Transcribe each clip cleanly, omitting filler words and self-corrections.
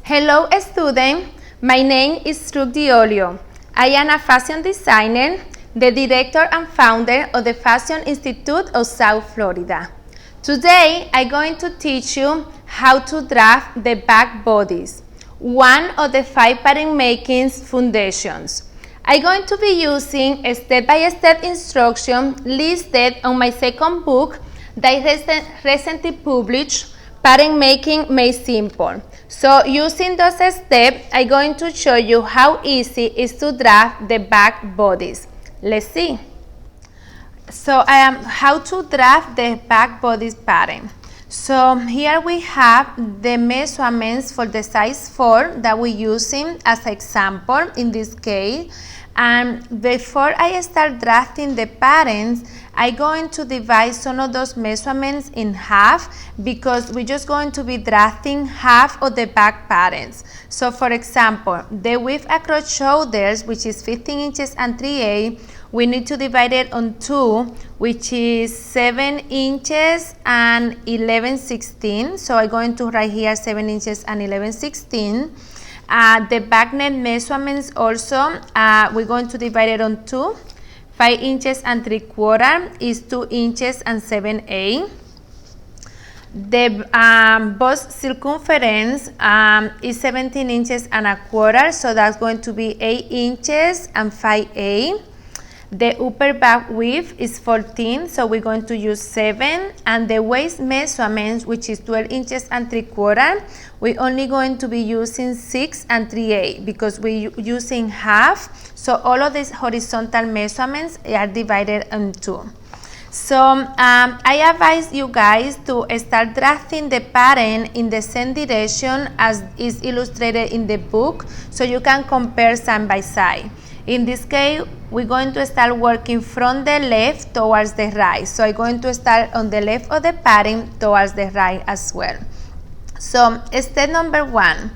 Hello student, my name is Rucht. I am a fashion designer, the director and founder of the Fashion Institute of South Florida. Today I'm going to teach you how to draft the back bodice, one of the 5 pattern making foundations. I'm going to be using a step-by-step instruction listed on my second book that I recently published, Pattern Making Made Simple. So using those steps, I'm going to show you how easy it is to draft the back bodice. Let's see. So how to draft the back bodice pattern. So here we have the measurements for the size 4 that we're using as example in this case. And before I start drafting the patterns, I'm going to divide some of those measurements in half because we're just going to be drafting half of the back patterns. So for example, the width across shoulders, which is 15 inches and 3/8, we need to divide it on 2, which is 7 inches and 11/16. So I'm going to write here 7 inches and 11/16. The back neck measurements also, we're going to divide it on 2. 5 inches and 3/4 is 2 inches and 7/8. The bust circumference is 17 inches and 1/4, so that's going to be 8 inches and 5/8. The upper back width is 14, so we're going to use 7. And the waist measurements, which is 12 inches and 3/4, we're only going to be using 6 and 3/8 because we're using half. So all of these horizontal measurements are divided in 2. So I advise you guys to start drafting the pattern in the same direction as is illustrated in the book so you can compare side by side. In this case, we're going to start working from the left towards the right. So I'm going to start on the left of the pattern towards the right as well. So step number 1,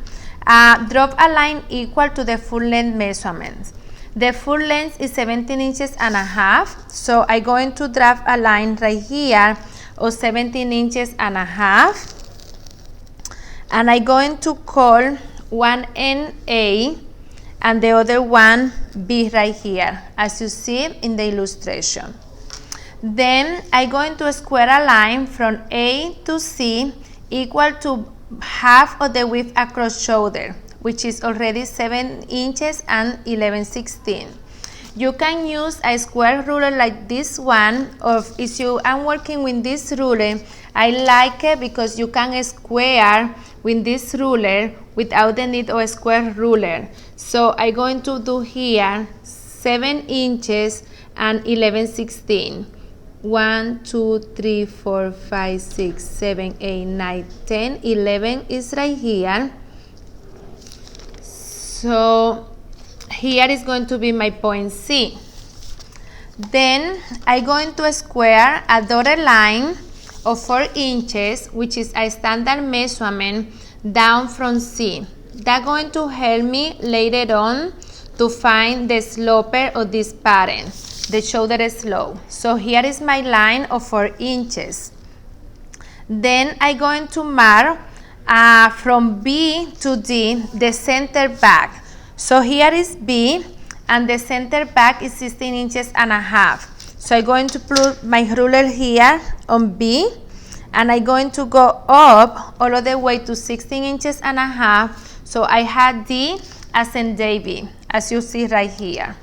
drop a line equal to the full length measurements. The full length is 17 inches and a half. So I'm going to draft a line right here of 17 inches and a half. And I'm going to call one end A and the other one B right here, as you see in the illustration. Then I'm going to square a line from A to C equal to half of the width across shoulder, which is already 7 inches and 11/16. You can use a square ruler like this one, or if you are working with this ruler, I like it because you can square with this ruler without the need of a square ruler. So I'm going to do here 7 inches and 11/16. 1, 2, 3, 4, 5, 6, 7, 8, 9, 10, 11 is right here. So here is going to be my point C. Then I'm going to square a dotted line of 4 inches, which is a standard measurement, down from C. That's going to help me later on to find the sloper of this pattern, the shoulder slope. So here is my line of 4 inches. Then I'm going to mark from B to D the center back. So here is B and the center back is 16 inches and a half. So I'm going to put my ruler here on B and I'm going to go up all of the way to 16 inches and a half. So I had D as in DB, as you see right here.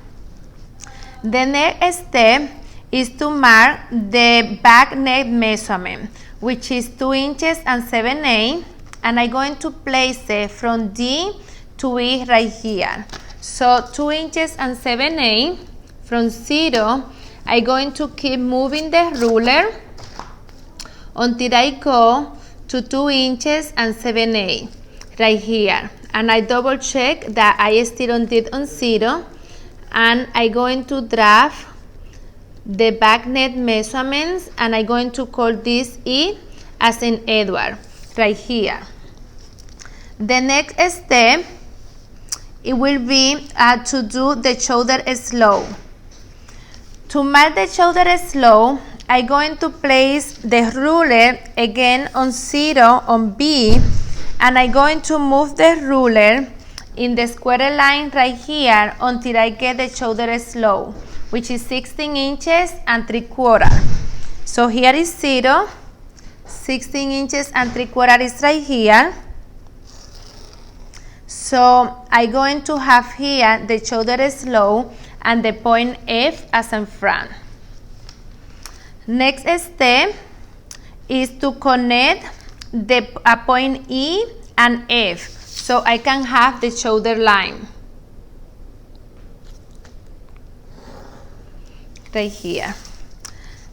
The next step is to mark the back neck measurement, which is 2 inches and 7/8, and I'm going to place it from D to E right here. So 2 inches and 7/8 from 0. I'm going to keep moving the ruler until I go to 2 inches and 7/8 right here, and I double check that I still did on 0, and I'm going to draft the back neck measurements, and I'm going to call this E as in Edward right here. The next step, it will be to do the shoulder slope. To mark the shoulder slope, I'm going to place the ruler again on 0 on B and I'm going to move the ruler in the square line right here until I get the shoulder slope, which is 16 inches and 3/4. So here is 0, 16 inches and 3/4 is right here. So I'm going to have here the shoulder slope and the point F as in front. Next step is to connect a point E and F, so I can have the shoulder line right here.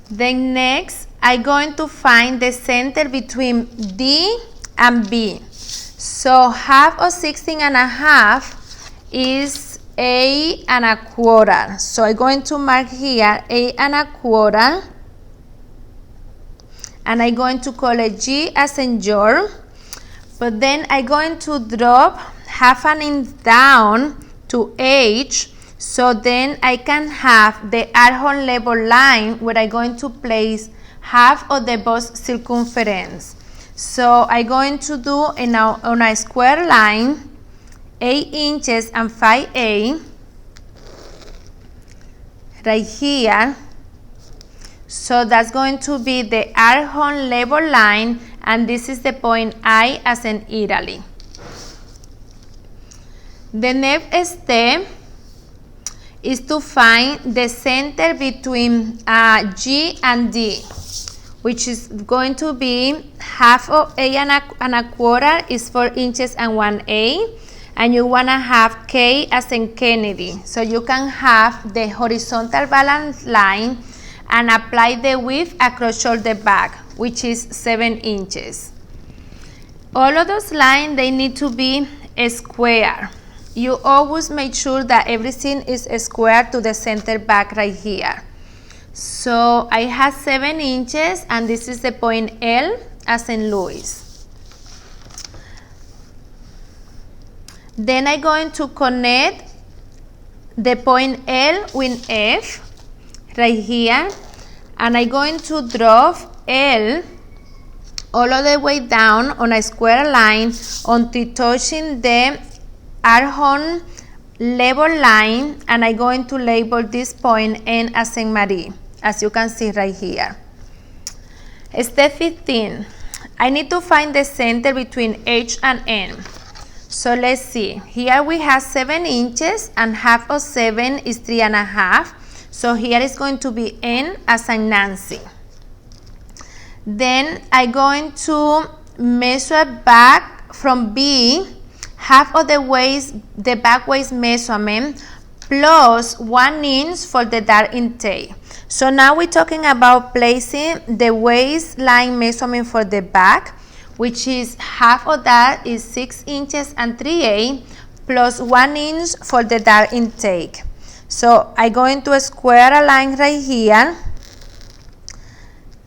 Then next, I'm going to find the center between D and B. So half of 16.5 is 8 1/4. So I'm going to mark here 8 1/4. And I'm going to call it G as in George. But then I'm going to drop half an inch down to H. So then I can have the armhole level line where I'm going to place half of the bust circumference. So I'm going to do on a square line 8 inches and 5/8 right here. So that's going to be the armhole level line, and this is the point I as in Italy. The next step is to find the center between G and D, which is going to be half of 8 1/4 is 4 inches and 1/8, and you want to have K as in Kennedy. So you can have the horizontal balance line and apply the width across shoulder back, which is 7 inches. All of those lines, they need to be square. You always make sure that everything is square to the center back right here. So I have 7 inches, and this is the point L as in Louis. Then I'm going to connect the point L with F right here, and I'm going to drop L all of the way down on a square line until touching the armhole level line, and I'm going to label this point N as in Marie, as you can see right here. Step 15, I need to find the center between H and N. So let's see, here we have 7 inches, and half of 7 is 3 1/2. So here is going to be N as in Nancy. Then I'm going to measure back from B, half of the back waist measurement, plus 1 inch for the dart intake. So now we're talking about placing the waistline measurement for the back, which is half of that is 6 inches and 3/8, plus 1 inch for the dart intake. So I'm going to square a line right here,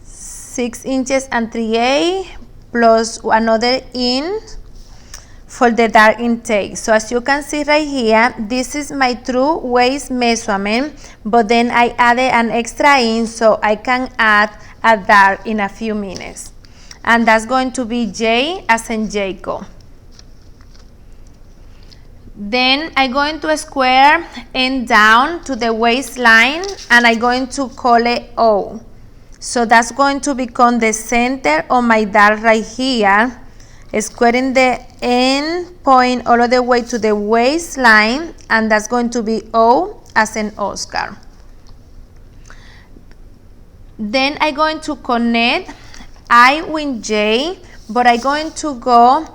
6 inches and 3/8 plus another inch for the dart intake. So as you can see right here, this is my true waist measurement, but then I added an extra inch so I can add a dart in a few minutes. And that's going to be J as in Jacob. Then I'm going to square N down to the waistline, and I'm going to call it O. So that's going to become the center of my dart right here, squaring the end point all the way to the waistline, and that's going to be O as in Oscar. Then I'm going to connect I with J, but I'm going to go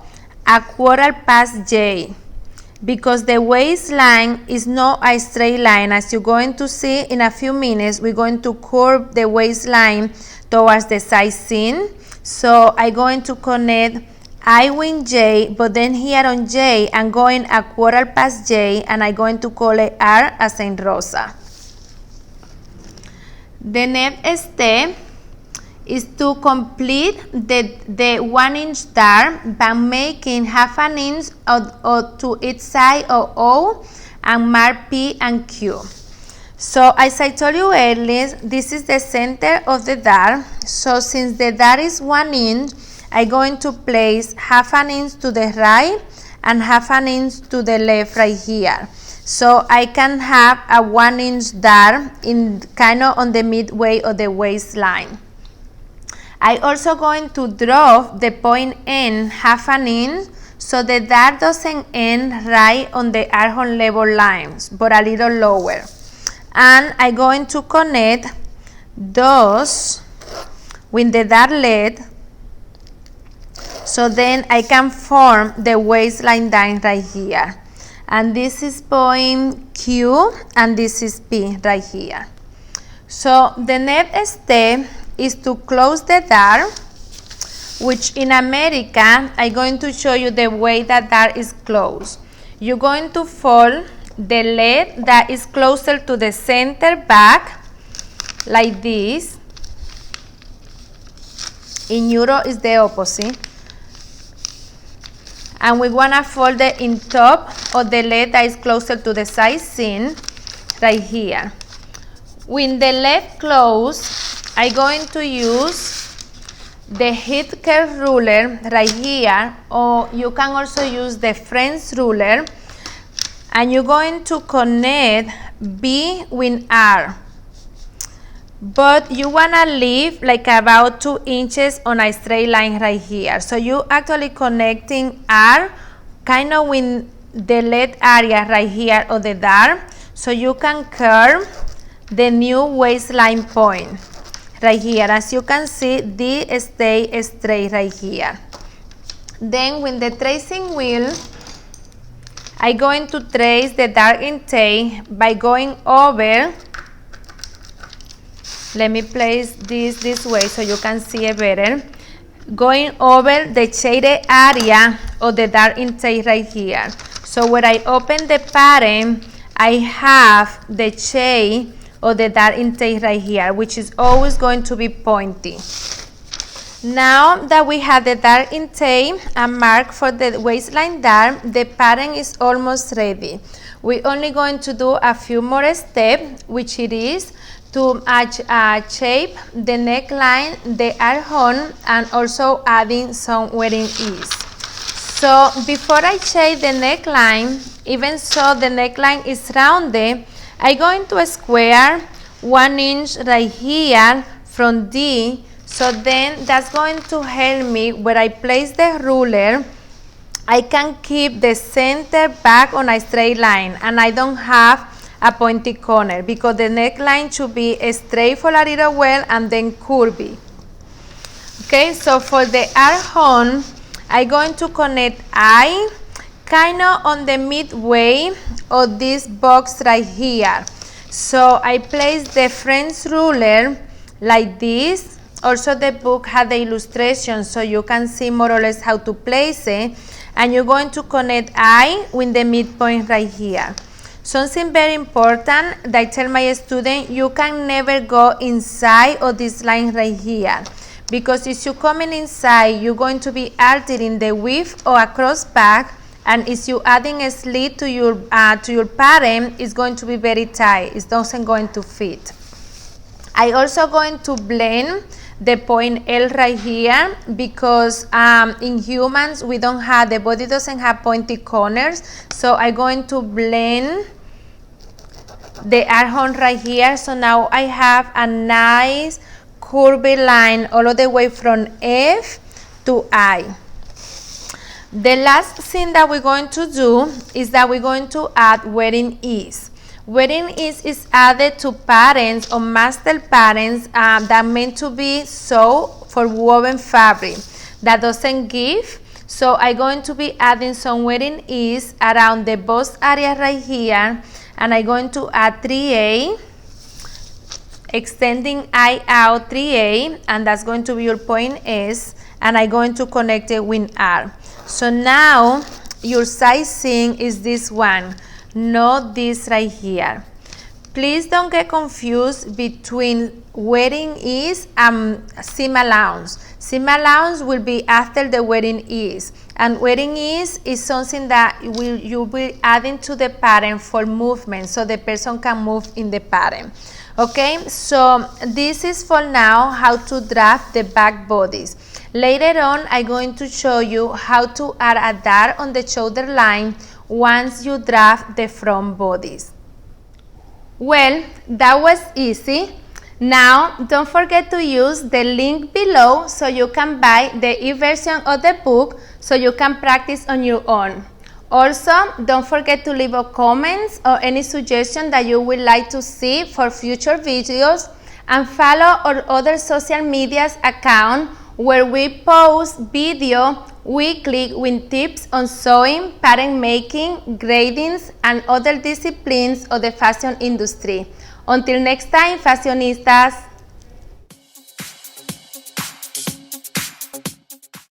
a quarter past J, because the waistline is not a straight line. As you're going to see in a few minutes, we're going to curve the waistline towards the side seam. So I'm going to connect I with J, but then here on J, I'm going a quarter past J, and I'm going to call it R as in Rosa. The next step is to complete the 1 inch dart by making half an inch to each side of O and mark P and Q. So as I told you earlier, this is the center of the dart. So since the dart is 1 inch, I'm going to place half an inch to the right and half an inch to the left right here. So I can have a 1 inch dart in kind of on the midway of the waistline. I also going to drop the point end half an inch so the dart doesn't end right on the armhole level lines, but a little lower. And I'm going to connect those with the dart lead, so then I can form the waistline line right here. And this is point Q and this is P right here. So the next step is to close the dart, which in America, I'm going to show you the way that dart is closed. You're going to fold the lead that is closer to the center back, like this. In Euro is the opposite. And we want to fold it in top of the lead that is closer to the side seam, right here. When the lead close, I'm going to use the heat curve ruler right here, or you can also use the French ruler, and you're going to connect B with R. But you want to leave like about 2 inches on a straight line right here. So you actually connecting R kind of with the lead area right here of the dart, so you can curve the new waistline point right here. As you can see, this stay straight right here. Then with the tracing wheel, I'm going to trace the dart intake by going over. Let me place this way so you can see it better. Going over the shaded area of the dart intake right here. So when I open the pattern, I have the shade of the dart intake right here, which is always going to be pointy. Now that we have the dart intake and mark for the waistline dart, the pattern is almost ready. We're only going to do a few more steps, which it is to shape the neckline, the armhole, and also adding some wearing ease. So before I shape the neckline, even so the neckline is rounded, I'm going to square 1 inch right here from D. So then that's going to help me where I place the ruler. I can keep the center back on a straight line and I don't have a pointy corner, because the neckline should be straight for a little while and then curvy. Okay, so for the armhole, I'm going to connect I kind of on the midway of this box right here. So I place the French ruler like this. Also the book had the illustration so you can see more or less how to place it. And you're going to connect I with the midpoint right here. Something very important that I tell my student, you can never go inside of this line right here, because if you're coming inside, you're going to be altering the width or across back, and if you're adding a slit to your pattern, it's going to be very tight. It doesn't going to fit. I also going to blend the point L right here, because in humans we don't have, the body doesn't have pointy corners, so I'm going to blend the armhole right here. So now I have a nice curvy line all the way from F to I. The last thing that we're going to do is that we're going to add wearing ease. Wearing ease is added to patterns or master patterns that meant to be sewn for woven fabric that doesn't give. So I'm going to be adding some wearing ease around the bust area right here, and I'm going to add 3A, extending I out 3A, and that's going to be your point S, and I'm going to connect it with R. So now your sizing is this one, not this right here. Please don't get confused between wearing ease and seam allowance. Seam allowance will be after the wearing ease, and wearing ease is something that you'll be adding to the pattern for movement, so the person can move in the pattern. Okay, so this is for now how to draft the back bodice. Later on, I'm going to show you how to add a dart on the shoulder line once you draft the front bodice. Well, that was easy. Now, don't forget to use the link below so you can buy the e-version of the book so you can practice on your own. Also, don't forget to leave a comments or any suggestion that you would like to see for future videos, and follow our other social medias account where we post video weekly with tips on sewing, pattern making, gradings, and other disciplines of the fashion industry. Until next time, fashionistas.